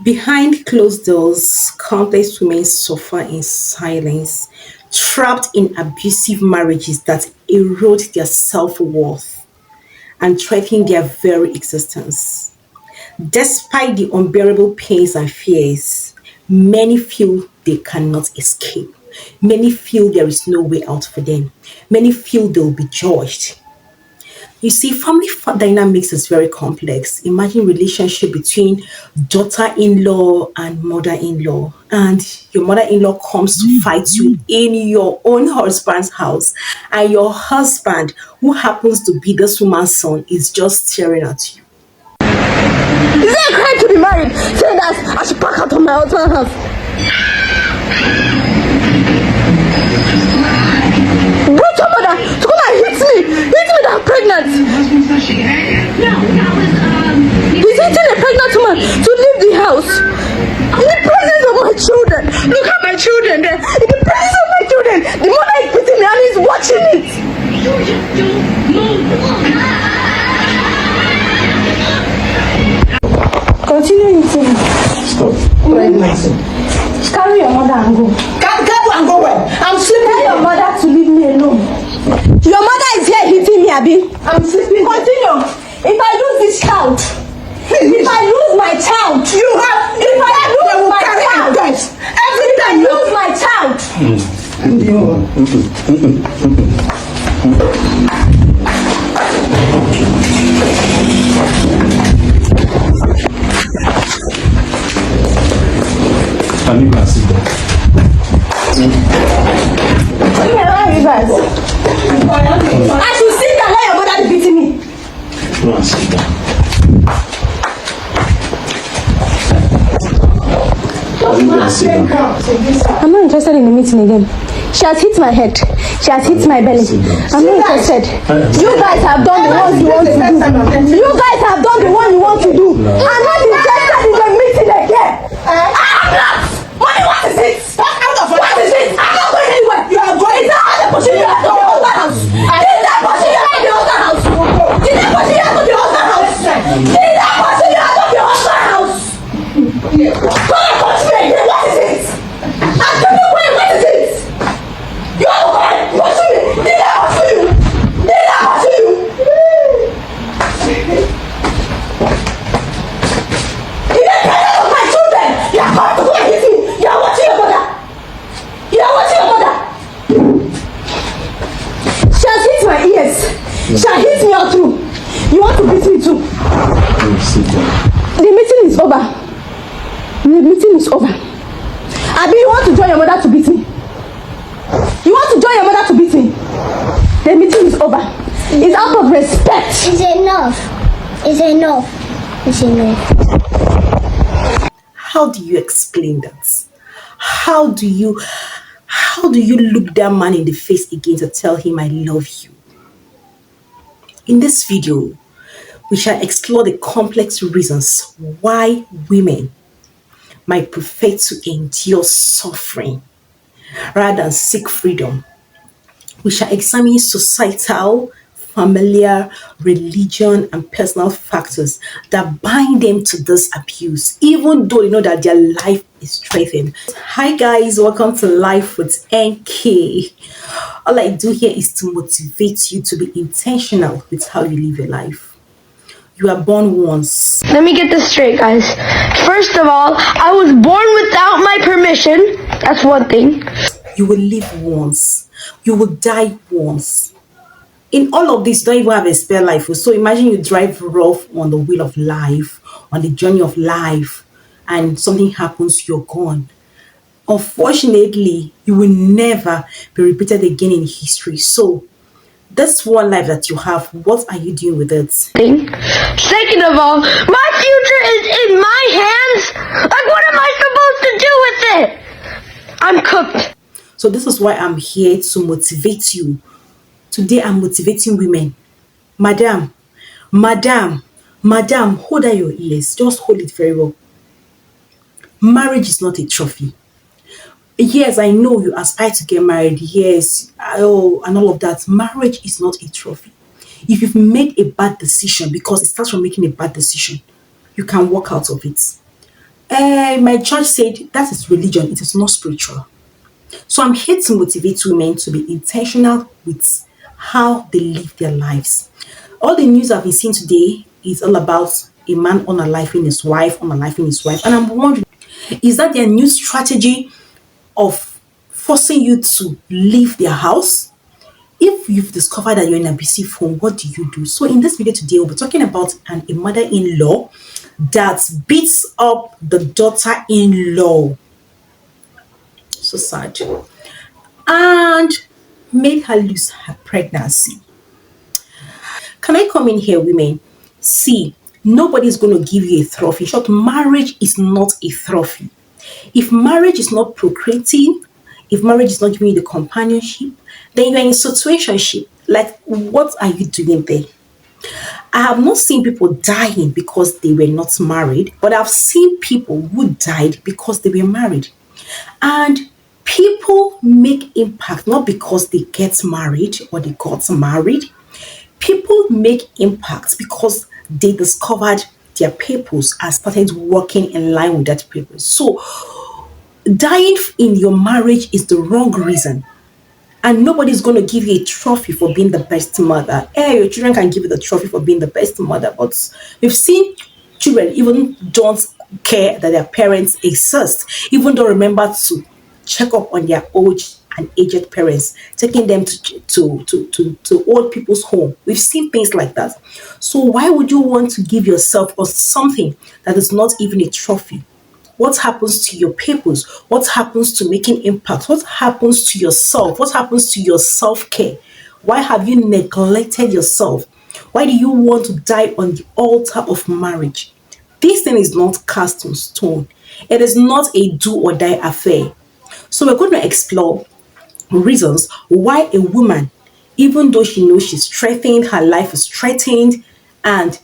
Behind closed doors, countless women suffer in silence, trapped in abusive marriages that erode their self worth and threaten their very existence. Despite the unbearable pains and fears, many feel they cannot escape. Many feel there is no way out for them. Many feel they'll be judged. You see, family dynamics is very complex. Imagine relationship between daughter-in-law and mother-in-law, and your mother-in-law comes to fight you in your own husband's house, and your husband, who happens to be this woman's son, is just staring at you. Is it a crime to be married? Say that I should pack out of my husband's house. Brought your mother to come and hit me that I'm pregnant. He's hitting a pregnant woman to leave the house. In the presence of my children. Look at my children there. In the presence of my children. The mother is beating me and he's watching it. Continue eating. Stop. Carry your mother and go. Go and go where? I'm sleeping. Tell your mother to leave me alone. Your mother is here hitting me, Abi. I'm sleeping. Continue. If I lose this child, if I lose my child, You have. if I lose my carry child, guys. Every if I time lose my child, Can you sit down? where are you guys? I should sit down. Let your mother be beating me. Go and sit down. Can you sit down? I'm not interested in the meeting again. She has hit my head. She has hit my belly. I'm not interested. You guys have done the one you want to do. You guys have done the one you want to do. I'm not interested in the meeting again. I'm not. Mommy, what is it? What is it? I'm not going anywhere. You are going. Is that how they push you out of your husband's house? Is that pushing you out of your husband's house? Is that pushing you out of your husband's house? Is that pushing you out of your husband's house? Come and touch me again. What is it? I'm telling you, what is it? You are the one pushing me. Did I push you? Did I push you? In the presence of my children, you are going to go and hit me. You are watching your mother. You are watching your mother. She has hit my ears. She has hit me all through. You want to beat me too? Sit down. The meeting is over. The meeting is over. Abi, you want to join your mother to beat me? You want to join your mother to beat me? The meeting is over. It's out of respect. It's enough. It's enough. It's enough. How do you explain that? How do you look that man in the face again to tell him I love you? In this video, we shall explore the complex reasons why women might prefer to endure suffering rather than seek freedom. We shall examine societal, familiar, religion, and personal factors that bind them to this abuse, even though you know that their life is threatened. Hi guys, welcome to Life with NK. All I do here is to motivate you to be intentional with how you live your life. You are born once. Let me get this straight, guys. First of all, I was born without my permission. That's one thing. You will live once. You will die once. In all of this, you don't even have a spare life. So imagine you drive rough on the wheel of life, on the journey of life, and something happens, you're gone. Unfortunately, you will never be repeated again in history. So this one life that you have, what are you doing with it? Second of all, my future is in my hands. Like, what am I supposed to do with it? I'm cooked. So this is why I'm here to motivate you. Today I'm motivating women. Madam, hold out your ears. Just hold it very well. Marriage is not a trophy. Yes, I know you aspire to get married. Yes, and all of that. Marriage is not a trophy. If you've made a bad decision, because it starts from making a bad decision, you can walk out of it. My church said that is religion, it is not spiritual. So I'm here to motivate women to be intentional with how they live their lives. All the news I've been seeing today is all about a man unaliving his wife, unaliving his wife. And I'm wondering, is that their new strategy of forcing you to leave their house? If you've discovered that you're in an abusive home, what do you do? So in this video today, we'll be talking about a mother-in-law that beats up the daughter-in-law. So sad. And made her lose her pregnancy. Can I come in here, women? See, nobody's going to give you a trophy. In short, marriage is not a trophy. If marriage is not procreating, if marriage is not giving you the companionship, then you're in a situationship. Like, what are you doing there? I have not seen people dying because they were not married, but I've seen people who died because they were married. And people make impact not because they get married or they got married. People make impact because they discovered their purpose and started working in line with that purpose. So, dying in your marriage is the wrong reason. And nobody's going to give you a trophy for being the best mother. Your children can give you the trophy for being the best mother, but we've seen children even don't care that their parents exist, even don't remember to check up on their old and aged parents, taking them to old people's home. We've seen things like that. So why would you want to give yourself or something that is not even a trophy? What happens to your purpose? What happens to making impact? What happens to yourself? What happens to your self-care? Why have you neglected yourself? Why do you want to die on the altar of marriage? This thing is not cast on stone. It is not a do or die affair. So we're going to explore reasons why a woman, even though she knows she's threatened, her life is threatened, and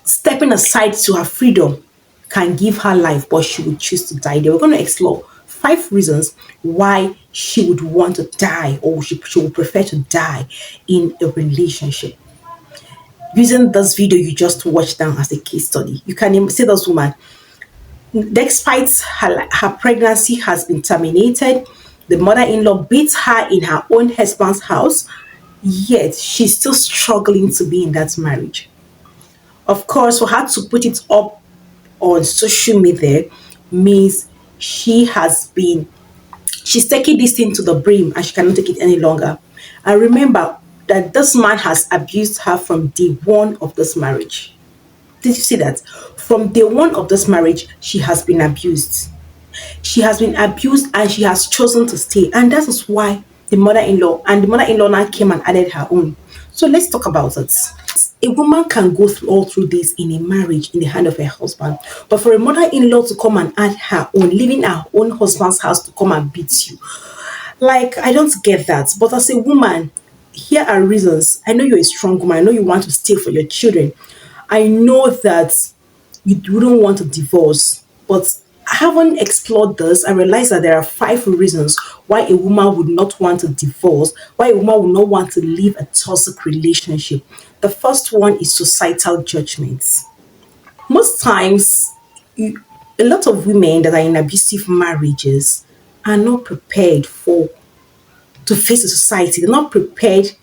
stepping aside to her freedom can give her life, but she would choose to die. They were going to explore 5 reasons why she would want to die or she would prefer to die in a relationship. Using this video you just watched down as a case study, you can see this woman, despite her pregnancy has been terminated, the mother-in-law beats her in her own husband's house, yet she's still struggling to be in that marriage. Of course, for her to put it up on social media means she's taking this thing to the brim and she cannot take it any longer. And remember that this man has abused her from day one of this marriage. Did you see that? From day one of this marriage, she has been abused. She has been abused and she has chosen to stay. And that is why the mother-in-law now came and added her own. So let's talk about it. A woman can go through all through this in a marriage in the hand of her husband, but for a mother-in-law to come and add her own, leaving her own husband's house to come and beat you, like, I don't get that. But as a woman, here are reasons. I know you're a strong woman. I know you want to stay for your children. I know that you don't want a divorce, but having explored this, I realized that there are 5 reasons why a woman would not want a divorce, why a woman would not want to leave a toxic relationship. The first one is societal judgments. Most times, a lot of women that are in abusive marriages are not prepared to face the society. They're not prepared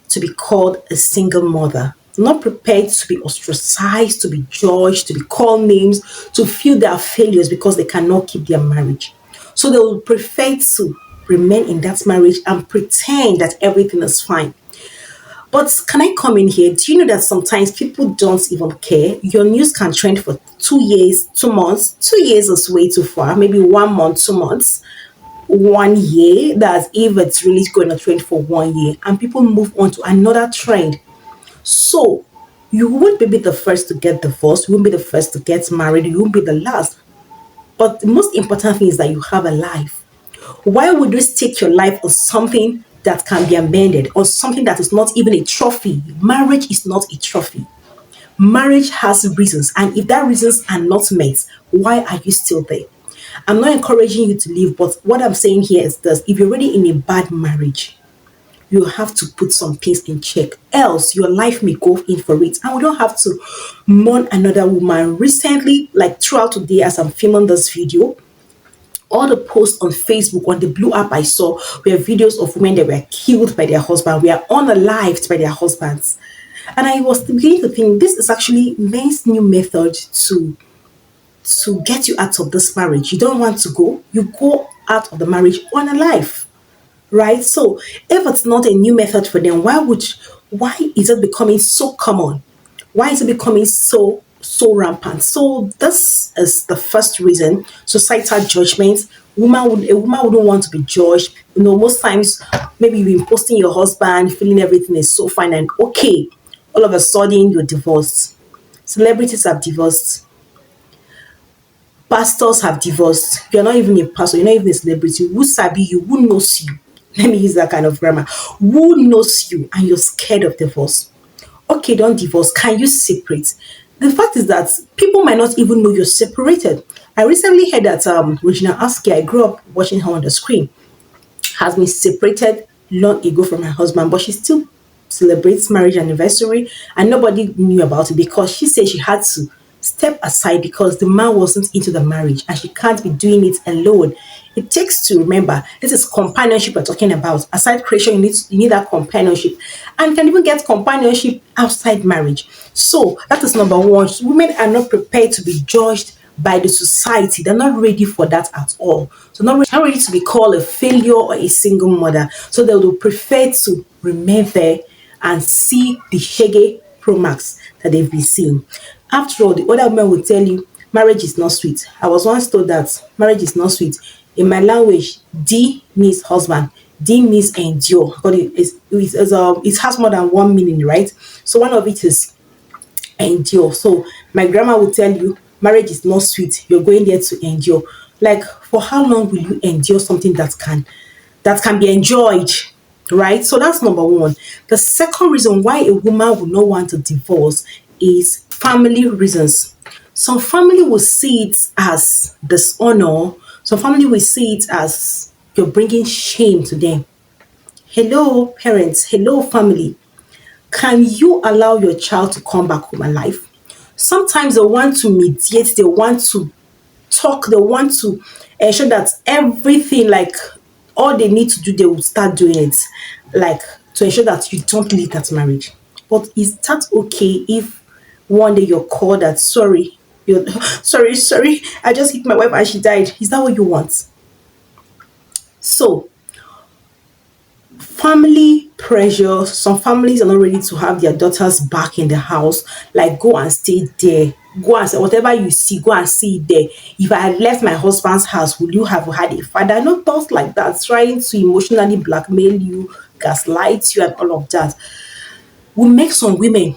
to be called a single mother. They're not prepared to be ostracized, to be judged, to be called names, to feel their failures because they cannot keep their marriage. So they will prefer to remain in that marriage and pretend that everything is fine. But can I come in here? Do you know that sometimes people don't even care? Your news can trend for 2 years, 2 months. 2 years is way too far. Maybe 1 month, 2 months. 1 year, that's if it's really going to trend for 1 year, and people move on to another trend. So you won't be the first to get divorced, you won't be the first to get married, you won't be the last. But the most important thing is that you have a life. Why would you stake your life on something that can be amended, or something that is not even a trophy? Marriage is not a trophy. Marriage has reasons, and if that reasons are not met, why are you still there? I'm not encouraging you to leave, but what I'm saying here is this: if you're already in a bad marriage, you have to put some things in check. Else, your life may go in for it. And we don't have to mourn another woman. Recently, like throughout today, as I'm filming this video, all the posts on Facebook on the blue app I saw were videos of women that were killed by their husband, were unalived by their husbands. And I was beginning to think this is actually men's new method to get you out of this marriage. You don't want to go, you go out of the marriage unalive, right? So if it's not a new method for them, why is it becoming so common? Why is it becoming so rampant? So this is the first reason: societal judgment. A woman wouldn't want to be judged. Most times maybe you've been posting your husband, feeling everything is so fine and okay. All of a sudden you're divorced. Celebrities have divorced. Pastors have divorced. You're not even a pastor, you're not even a celebrity. Who sabi you? Who knows you? Let me use that kind of grammar. Who knows you and you're scared of divorce? Okay, don't divorce. Can you separate? The fact is that people might not even know you're separated. I recently heard that Regina Aski, I grew up watching her on the screen, has been separated long ago from her husband, but she still celebrates marriage anniversary and nobody knew about it because she said she had to step aside because the man wasn't into the marriage and she can't be doing it alone. It takes to remember this is companionship we're talking about. Aside creation, you need that companionship, and you can even get companionship outside marriage. So that is number one. Women are not prepared to be judged by the society. They're not ready for that at all. So not ready to be called a failure or a single mother. So they would prefer to remain there and see the shaggy pro max that they've been seeing. After all, the other men will tell you marriage is not sweet. I was once told that marriage is not sweet. In my language, D means husband. D means endure. But it has more than one meaning, right? So one of it is endure. So my grandma will tell you marriage is not sweet. You're going there to endure. Like, for how long will you endure something that can be enjoyed? Right? So that's number one. The second reason why a woman would not want to divorce is family reasons. Some family will see it as dishonor. Some family will see it as you're bringing shame to them. Hello, parents. Hello, family. Can you allow your child to come back home alive? Sometimes they want to mediate, they want to talk, they want to ensure that everything, like all they need to do, they will start doing it, like to ensure that you don't leave that marriage. But is that okay if one day you're called that sorry, you're sorry, I just hit my wife and she died? Is that what you want? So family pressure. Some families are not ready to have their daughters back in the house. Like, go and stay there. Go and say whatever you see, go and see it there. If I had left my husband's house, would you have had a father? No thoughts like that, trying to emotionally blackmail you, gaslight you, and all of that will make some women,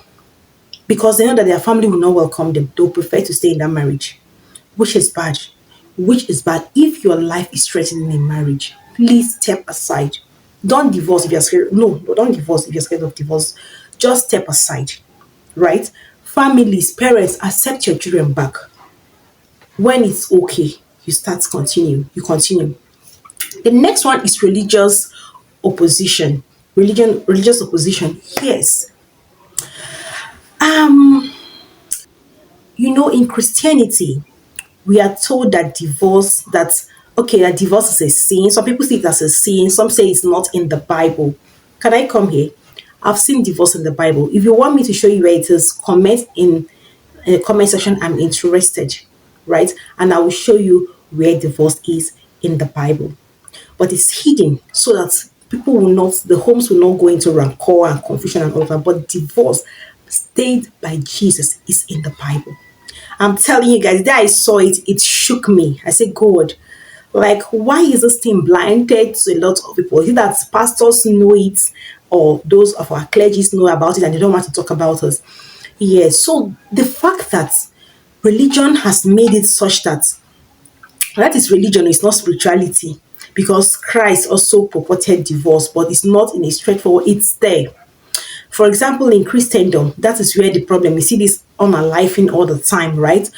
because they know that their family will not welcome them, they'll prefer to stay in that marriage, which is bad. Which is bad. If your life is threatening in marriage, please step aside. Don't divorce if you're scared. No, don't divorce if you're scared of divorce. Just step aside, right? Families, parents, accept your children back. When it's okay, you continue. The next one is religious opposition. Religious opposition. Yes. In Christianity, we are told that divorce is a sin. Some people see it as a sin, some say it's not in the Bible. Can I come here? I've seen divorce in the Bible. If you want me to show you where it is, comment in the comment section. I'm interested, right? And I will show you where divorce is in the Bible. But it's hidden so that the homes will not go into rancor and confusion and all that. But divorce stayed by Jesus is in the Bible. I'm telling you guys, that I saw it, it shook me. I said, God, like, why is this thing blinded to a lot of people? Is it that pastors know it, or those of our clergies know about it and they don't want to talk about us? Yes. So the fact that religion has made it such that is religion, it's not spirituality, because Christ also purported divorce, but it's not in a straightforward, it's there. For example, in Christendom, that is where the problem, you see this unaliving all the time, right?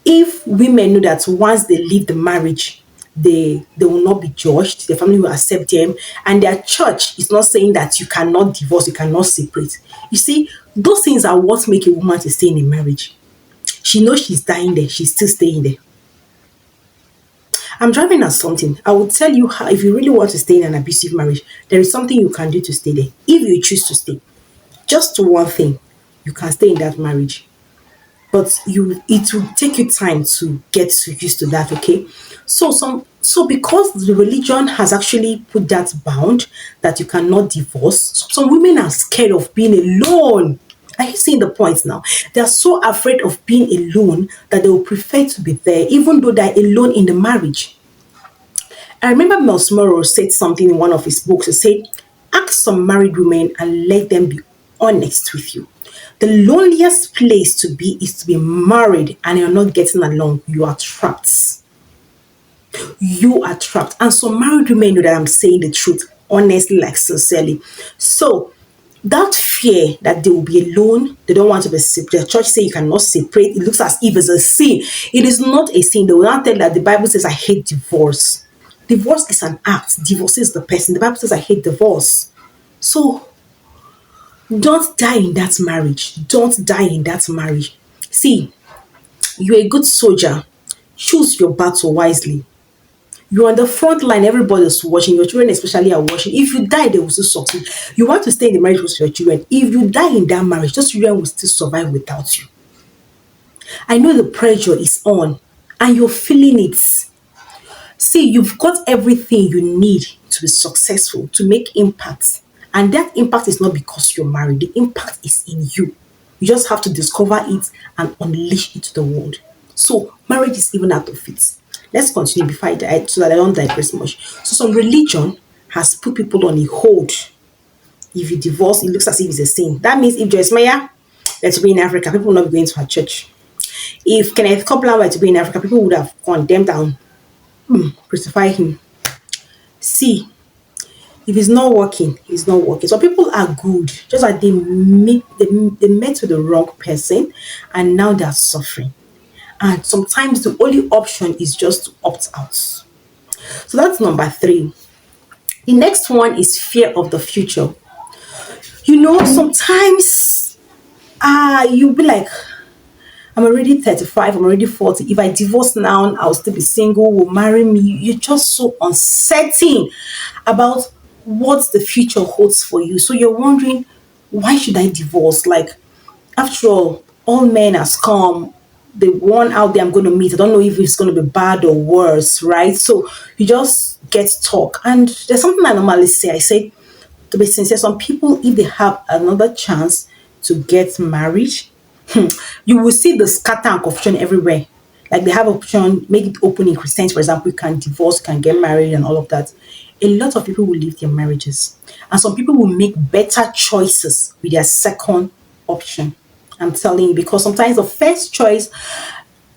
If women know that once they leave the marriage, they will not be judged, their family will accept them, and their church is not saying that you cannot divorce, you cannot separate. You see, those things are what make a woman to stay in a marriage. She knows she's dying there, she's still staying there. I'm driving at something. I will tell you how, if you really want to stay in an abusive marriage, there is something you can do to stay there. If you choose to stay, just to one thing, you can stay in that marriage. But it will take you time to get used to that, okay? So because the religion has actually put that bound that you cannot divorce, some women are scared of being alone. Are you seeing the point now? They are so afraid of being alone that they will prefer to be there, even though they're alone in the marriage. I remember Miles Morrow said something in one of his books. He said, ask some married women and let them be honest with you. The loneliest place to be is to be married and you're not getting along. You are trapped. You are trapped. And some married women know that I'm saying the truth, honestly, like sincerely. So that fear that they will be alone, they don't want to be separate. The church say you cannot separate. It looks as if it's a sin. It is not a sin. They will not tell that the Bible says I hate divorce. Divorce is an act. Divorce is the person. The Bible says I hate divorce. So don't die in that marriage. Don't die in that marriage. See, you're a good soldier. Choose your battle wisely. You're on the front line, everybody's watching, your children especially are watching. If you die, they will still succeed. You want to stay in the marriage with your children. If you die in that marriage, those children will still survive without you. I know the pressure is on and you're feeling it. See, you've got everything you need to be successful, to make impact. And that impact is not because you're married. The impact is in you. You just have to discover it and unleash it to the world. So marriage is even out of it. Let's continue before I die so that I don't digress much. So some religion has put people on a hold. If you divorce, it looks as if it's a sin. That means if Joyce Meyer were to be in Africa, people will not be going to her church. If Kenneth Copeland were to be in Africa, people would have condemned and crucify him. See, if it's not working, it's not working. So people are good, just like they met with the wrong person and now they're suffering. And sometimes the only option is just to opt out. So that's number 3. The next one is fear of the future. You know, sometimes you'll be like, I'm already 35, I'm already 40. If I divorce now, I'll still be single, will marry me. You're just so uncertain about what the future holds for you. So you're wondering, why should I divorce? Like, after all men has come. The one out there I'm going to meet, I don't know if it's going to be bad or worse, right? So you just get stuck. And there's something I normally say. I say, to be sincere, some people, if they have another chance to get married, you will see the scatter and confusion everywhere. Like they have option, make it open in Christians, for example, you can divorce, you can get married and all of that. A lot of people will leave their marriages. And some people will make better choices with their second option. I'm telling you, because sometimes the first choice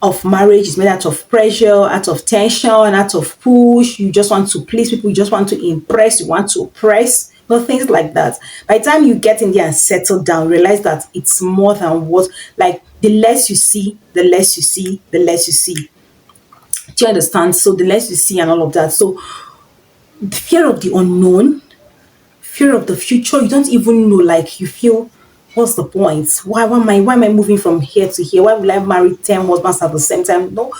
of marriage is made out of pressure, out of tension, out of push. You just want to please people, you just want to impress, you want to oppress, things like that. By the time you get in there and settle down, realize that it's more than what, like the less you see, the less you see, the less you see. Do you understand? So the less you see and all of that. So the fear of the unknown, fear of the future, you don't even know, like you feel, what's the point? Why am I moving from here to here? Why will I marry 10 husbands at the same time? No,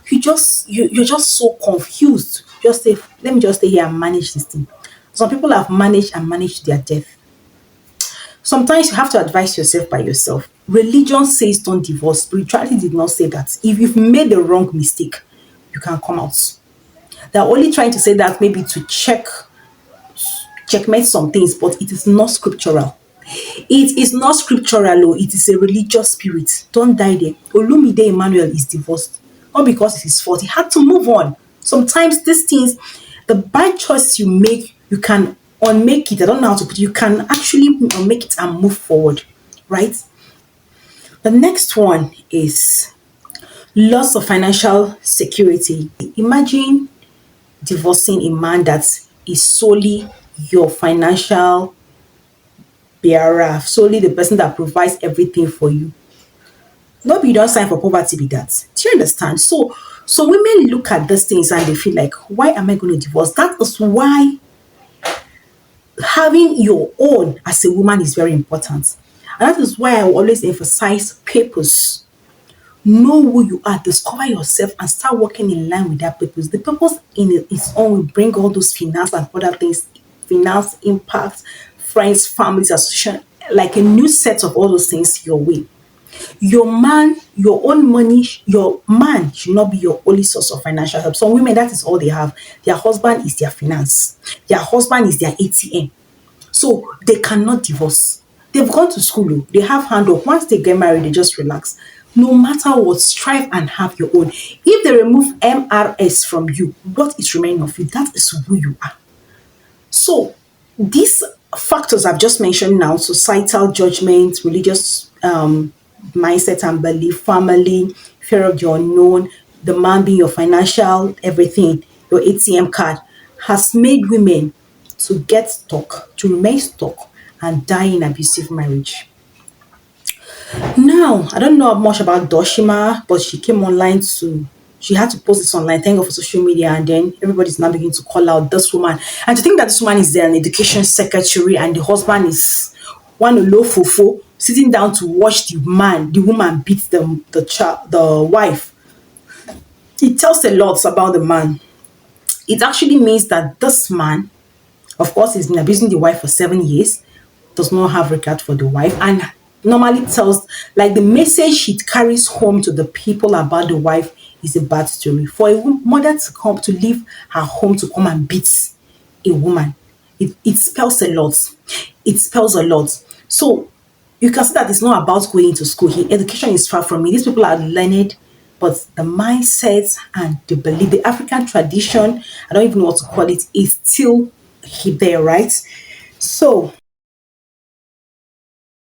you're just so confused. Just say, let me just stay here and manage this thing. Some people have managed and managed their death. Sometimes you have to advise yourself by yourself. Religion says don't divorce. Spirituality did not say that. If you've made the wrong mistake, you can come out. They're only trying to say that maybe to checkmate some things, but it is not scriptural. It is not scriptural, oh, it is a religious spirit. Don't die there. Olumide Emmanuel is divorced. Not because it's his fault. He had to move on. Sometimes these things, the bad choice you make, you can unmake it. I don't know how to put it. You can actually unmake it and move forward. Right? The next one is loss of financial security. Imagine divorcing a man that is solely your financial bearer, solely the person that provides everything for you. No, you don't sign for poverty with that. Do you understand? So So women look at these things and they feel like, why am I going to divorce? That is why having your own as a woman is very important. And that is why I will always emphasize purpose. Know who you are, discover yourself, and start working in line with that purpose. The purpose in its own will bring all those finance and other things, finance, impact, friends, families, association, like a new set of all those things your way. Your man, your own money, your man should not be your only source of financial help. Some women, that is all they have. Their husband is their finance, their husband is their ATM. So they cannot divorce. They've gone to school, oh, they have hand up. Once they get married, they just relax. No matter what, strive and have your own. If they remove MRS from you, what is remaining of you? That is who you are. So these factors I've just mentioned now, societal judgment, religious mindset and belief, family, fear of the unknown, the man being your financial everything, your ATM card, has made women to get stuck, to remain stuck, and die in abusive marriage. Now, I don't know much about Doshima, but she came online to, she had to post this online, thank God for social media, and then everybody's now beginning to call out this woman. And to think that this woman is an education secretary and the husband is one low fofo, sitting down to watch the woman beat the child, the wife. It tells a lot about the man. It actually means that this man, of course, he's been abusing the wife for 7 years, does not have regard for the wife, and normally tells, like, the message he carries home to the people about the wife is a bad story. For a mother to come to leave her home to come and beat a woman, it spells a lot. It spells a lot. So you can see that it's not about going to school. Here, education is far from me. These people are learned, but the mindset and the belief, the African tradition, I don't even know what to call it, is still there, right? So